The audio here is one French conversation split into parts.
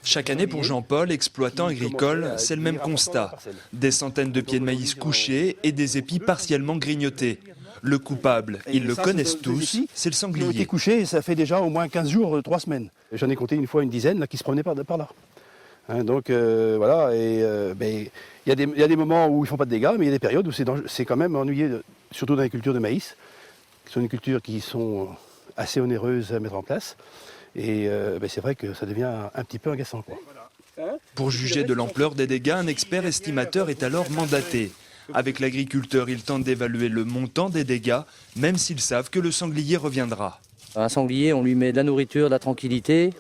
Chaque année pour Jean-Paul, exploitant agricole, c'est le même constat. Des centaines de pieds de maïs couchés et des épis partiellement grignotés. Le coupable, ils le connaissent tous, c'est le sanglier. Ils ont été couchés, ça fait déjà au moins 15 jours, 3 semaines. J'en ai compté une fois une dizaine là, qui se promenaient par là. Hein, donc voilà, et il y a des moments où ils ne font pas de dégâts, mais il y a des périodes où c'est quand même ennuyeux, surtout dans les cultures de maïs, qui sont des cultures qui sont assez onéreuses à mettre en place. Et c'est vrai que ça devient un petit peu agaçant, quoi. Pour juger de l'ampleur des dégâts, un expert estimateur est alors mandaté. Avec l'agriculteur, il tente d'évaluer le montant des dégâts, même s'ils savent que le sanglier reviendra. Un sanglier, on lui met de la nourriture, de la tranquillité,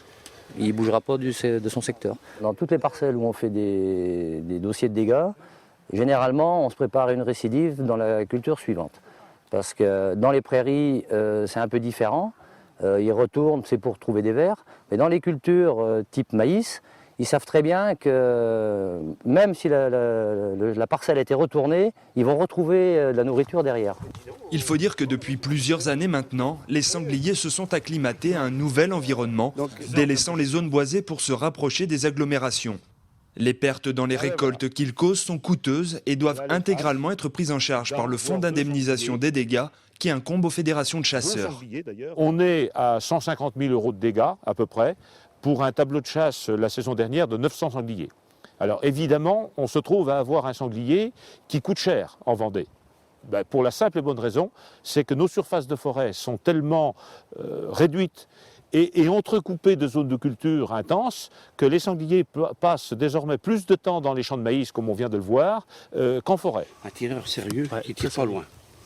il ne bougera pas de son secteur. Dans toutes les parcelles où on fait des dossiers de dégâts, généralement on se prépare à une récidive dans la culture suivante. Parce que dans les prairies, c'est un peu différent. Ils retournent, c'est pour trouver des vers. Mais dans les cultures type maïs, ils savent très bien que même si la parcelle a été retournée, ils vont retrouver de la nourriture derrière. Il faut dire que depuis plusieurs années maintenant, les sangliers se sont acclimatés à un nouvel environnement, délaissant les zones boisées pour se rapprocher des agglomérations. Les pertes dans les récoltes qu'ils causent sont coûteuses et doivent intégralement être prises en charge par le fonds d'indemnisation des dégâts qui incombe aux fédérations de chasseurs. On est à 150 000 € de dégâts à peu près pour un tableau de chasse la saison dernière de 900 sangliers. Alors évidemment, on se trouve à avoir un sanglier qui coûte cher en Vendée. Pour la simple et bonne raison, c'est que nos surfaces de forêt sont tellement réduites et entrecoupées de zones de culture intenses que les sangliers passent désormais plus de temps dans les champs de maïs, comme on vient de le voir, qu'en forêt. Un tireur sérieux qui tire pas loin.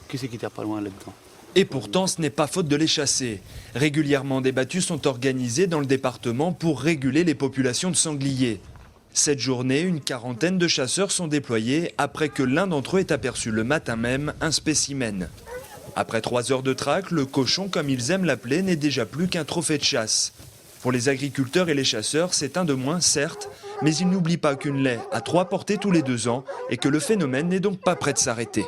Qui c'est qui tire pas loin là-dedans? Et pourtant, ce n'est pas faute de les chasser. Régulièrement, des battues sont organisées dans le département pour réguler les populations de sangliers. Cette journée, une quarantaine de chasseurs sont déployés après que l'un d'entre eux ait aperçu le matin même un spécimen. Après 3 heures de traque, le cochon, comme ils aiment l'appeler, n'est déjà plus qu'un trophée de chasse. Pour les agriculteurs et les chasseurs, c'est un de moins, certes, mais ils n'oublient pas qu'une laie a 3 portées tous les 2 ans et que le phénomène n'est donc pas prêt de s'arrêter.